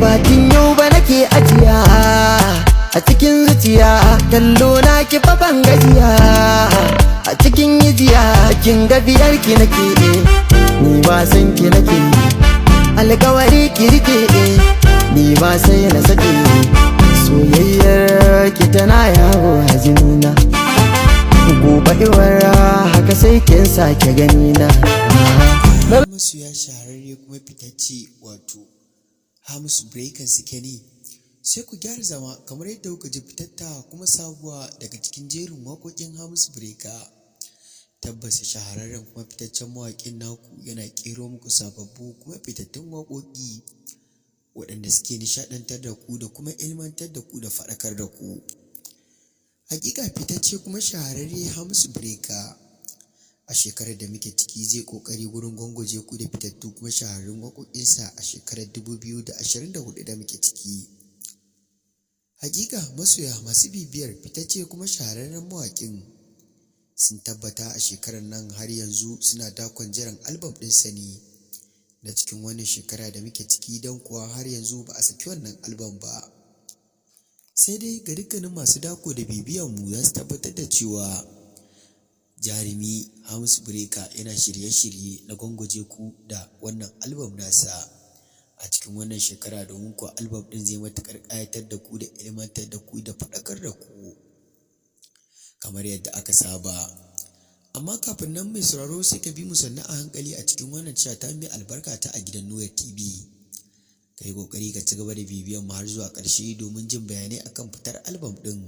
bakin yau ba nake ajiya a cikin zuciya, kallo na ki fa ban gajiya a cikin yijiya, kin ga biyar ki nake ni ba san ki nake, alƙawari ki rike ni ba sai na sake, soyayyar ki tana yawo a jinina, gobe iwara haka sai kin sake ganina. Masoya shahararre kuma fitacce wato Hamisu Breaker suke ne, sai ku gyara zama kamar yadda kuka ji fitatta kuma sabuwa daga cikin jerin waƙoƙin Hamisu Breaker. Tabbas shahararren kuma fitaccen mawaƙin naku yana ƙero muku sababbu kuma fitattun waƙoƙi waɗanda suke nishaɗantar da ku da kuma ilmantar da ku da faɗakar da ku. Hakika fitacce kuma shahararre Hamisu Breaker a shekarar da muke ciki zai kokari gurin gwangwaje ku da fitattu kuma shahararrun waƙoƙinsa a shekarar 2024 da muke ciki. Hakika masoya masu bibiyar fitacce kuma shahararren mawaƙin sun tabbata a shekarar nan har yanzu suna dakon jiran albam ɗinsa ne na cikin wannan shekara da muke ciki, don kuwa har yanzu ba a saki wannan albam ba. Sai dai ga dukkanin masu dako da bibiyan mu za su tabbatar da cewa jarumi Hamisu Breaker yana shirye-shirye na gwangwaje ku da wannan albam nasa a cikin wannan shekara, domin kuwa albam ɗin zai matuƙar ƙayatar da ku da ilmantar da ku da faɗakar da ku kamar yadda aka saba. Amma kafin nan mai sauraro sai ka bi mu sannu a hankali a cikin wannan ta mai albarka ta A Gidan Nura TV. Ka yi ƙoƙari ka ci gaba da bibiyan mu har zuwa ƙarshe domin jin bayanai akan fitar albam ɗin.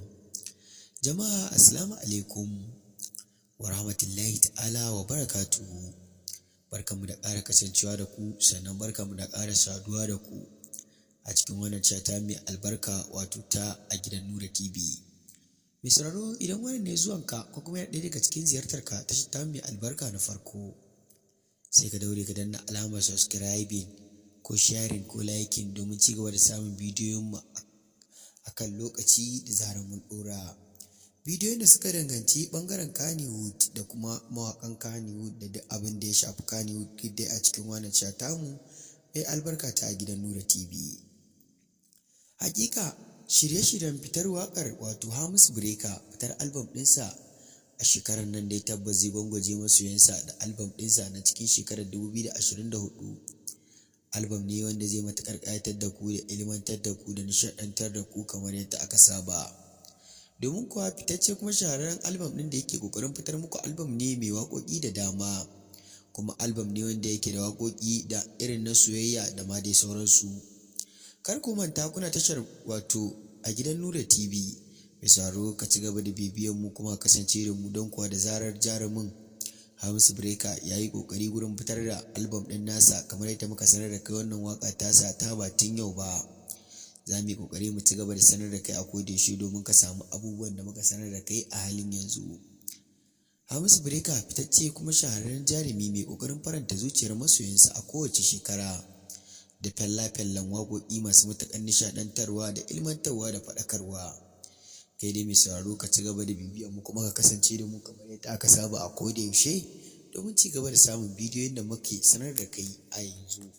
Jama'a assalamu alaikum wa rahmatullahi ta'ala wa barakatuhu. Barkanmu da ƙara kasancewa da ku, sannan barkanmu da ƙara saduwa da ku a cikin wannan ta mai albarka wato ta A Gidan Nura TV. Mai sauraro idan wannan ne zuwanka ko kuma yana ɗaya daga cikin ziyartarka ta mai albarka na farko, sai ka daure ka danna alamar subscribing ko sharing ko liking domin ci gaba da samun bidiyoyinmu a kan lokaci da zarar mun ɗora. Bidiyoyin da suka danganci ɓangaren Kannywood da kuma mawaƙan Kannywood da duk abin da ya shafi Kannywood duk dai a cikin wannan tamu mai albarka ta A Gidan Nura TV. Hakika shirye-shiryen fitar waƙar wato Hamisu Breaker fitar albam ɗinsa a shekarar nan dai tabbas zai gwangwaje masoyansa da albam ɗinsa na cikin shekarar 2024. Albam ne wanda zai matuƙar ƙayatar da ku da ilmantar da ku da nishaɗantar da ku kamar yadda aka saba. Domin kuwa fitacce kuma shahararren albam ɗin da yake ƙoƙarin fitar muku albam ne mai waƙoƙi da dama, kuma albam ne wanda yake da waƙoƙi da irin na soyayya da ma dai sauransu. Kar ku manta kuna tashar wato A Gidan Nura TV. Mai sauraro ka ci gaba da bibiyan mu kuma kasance da mu, don kuwa da zarar jarumin Hamisu Breaker ya yi ƙoƙari gurin fitar da albam ɗin nasa kamar yadda muka sanar da kai wannan waƙa tasa ta ba tun yau ba. Za mu yi ƙoƙari mu ci gaba da sanar da kai a kodayaushe domin ka samu abubuwan da muka sanar da kai a halin yanzu. Hamisu Breaker fitacce kuma shahararren jarumi mai ƙoƙarin faranta zuciyar masoyansa a kowace shekara da fella-fellan waƙoƙi masu matuƙar nishaɗantarwa da ilmantarwa da faɗakarwa. Kai dai mai sauraro ka ci gaba da bibiyan mu kuma ka kasance da mu kamar yadda aka saba a kodayaushe domin ci gaba da samun bidiyoyin da muke sanar da kai a yanzu.